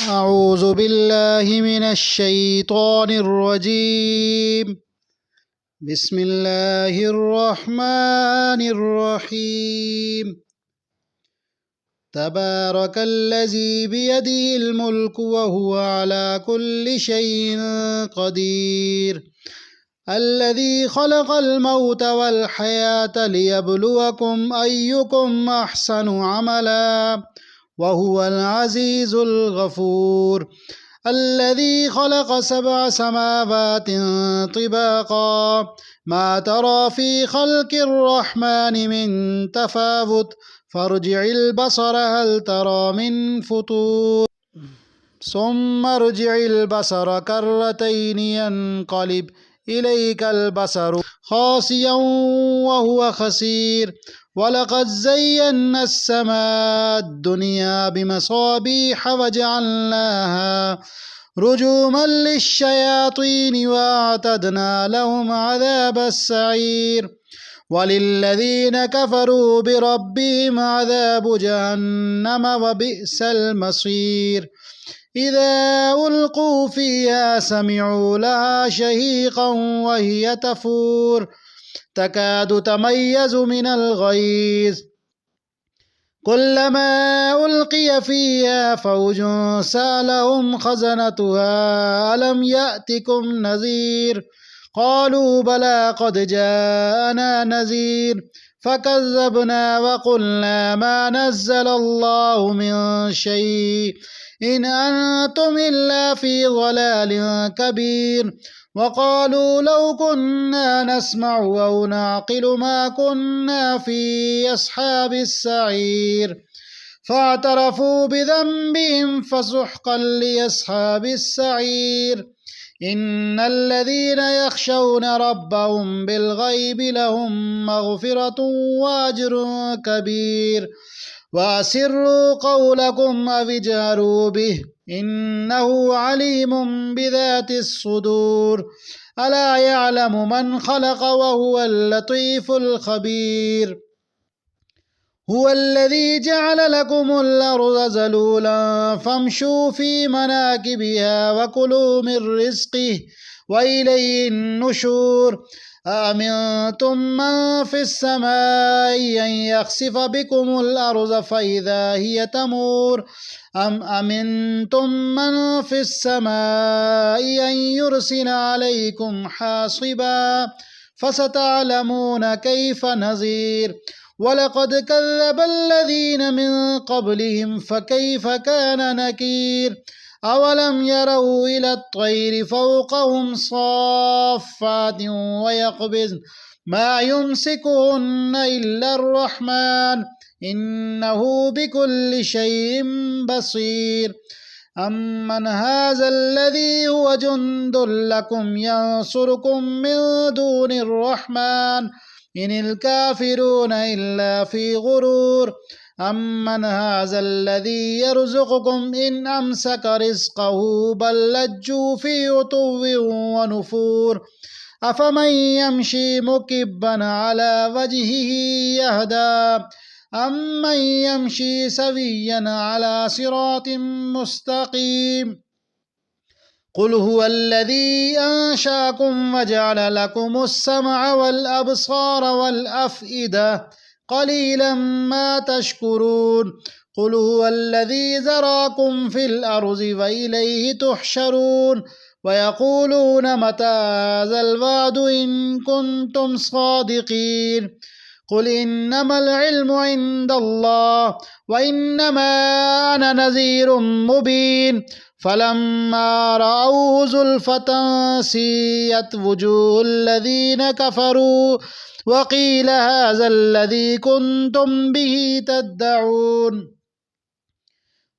أعوذ بالله من الشيطان الرجيم. بسم الله الرحمن الرحيم. تبارك الذي بيده الملك وهو على كل شيء قدير. الذي خلق الموت والحياة ليبلوكم أيكم أحسن عملا وهو العزيز الغفور. الذي خلق 7 سماوات طباقا ما ترى في خلق الرحمن من تفاوت فارجع البصر هل ترى من فطور ثم ارجع البصر كرتين ينقلب إليك البصر خاسئا وهو خسير. ولقد زينا السماء الدنيا بمصابيح وجعلناها رجوما للشياطين وأعتدنا لهم عذاب السعير. وللذين كفروا بربهم عذاب جهنم وبئس المصير. إذا ألقوا فيها سمعوا لها شهيقا وهي تفور تكاد تميز من الغيظ كلما ألقي فيها فوج سألهم خزنتها ألم يأتكم نذير قالوا بلى قد جاءنا نذير فكذبنا وقلنا ما نزل الله من شيء إن أنتم إلا في ضلال كبير. وقالوا لو كنا نسمع أو نعقل ما كنا في أصحاب السعير فاعترفوا بذنبهم فسحقا لأصحاب السعير. إن الذين يخشون ربهم بالغيب لهم مغفرة وأجر كبير. وأسروا قولكم أو اجهروا به إنه عليم بذات الصدور. ألا يعلم من خلق وهو اللطيف الخبير. هو الذي جعل لكم الأرض ذلولا فامشوا في مناكبها وكلوا من رزقه وإليه النشور. أأمنتم من في السماء أن يخسف بكم الأرض فإذا هي تمور أم أمنتم من في السماء أن يرسل عليكم حاصبا فستعلمون كيف نذير. ولقد كذب الذين من قبلهم فكيف كان نكير. أولم يروا إلى الطير فوقهم صافات ويقبضن ما يمسكهن إلا الرحمن إنه بكل شيء بصير. أمن هذا الذي هو جند لكم ينصركم من دون الرحمن إن الكافرون إلا في غرور. أمن هذا الذي يرزقكم إن أمسك رزقه بل لجوا في عتو ونفور. أفمن يمشي مكبا على وجهه يهدى أمن يمشي سويا على صراط مستقيم. قل هو الذي أنشأكم وجعل لكم السمع والأبصار والأفئدة قليلا ما تشكرون. قل هو الذي ذراكم في الأرض وإليه تحشرون. ويقولون متى هذا الوعد إن كنتم صادقين. قل إنما العلم عند الله وإنما أنا نذير مبين. فلما رأوه زلفة سيئت وجوه الذين كفروا وقيل هذا الذي كنتم به تدعون.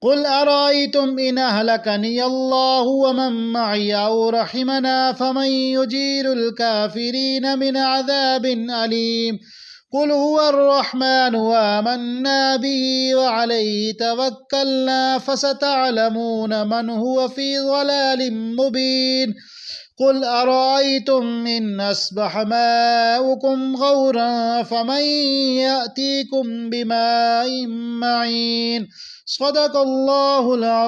قل أرأيتم إن أهلكني الله ومن معي أو رحمنا فمن يجير الكافرين من عذاب أليم. قل هو الرحمن وآمنا به وعليه توكلنا فستعلمون من هو في ضلال مبين. قل أرأيتم إن أصبح ماؤكم غورا فمن يأتيكم بماء معين. صدق الله العظيم.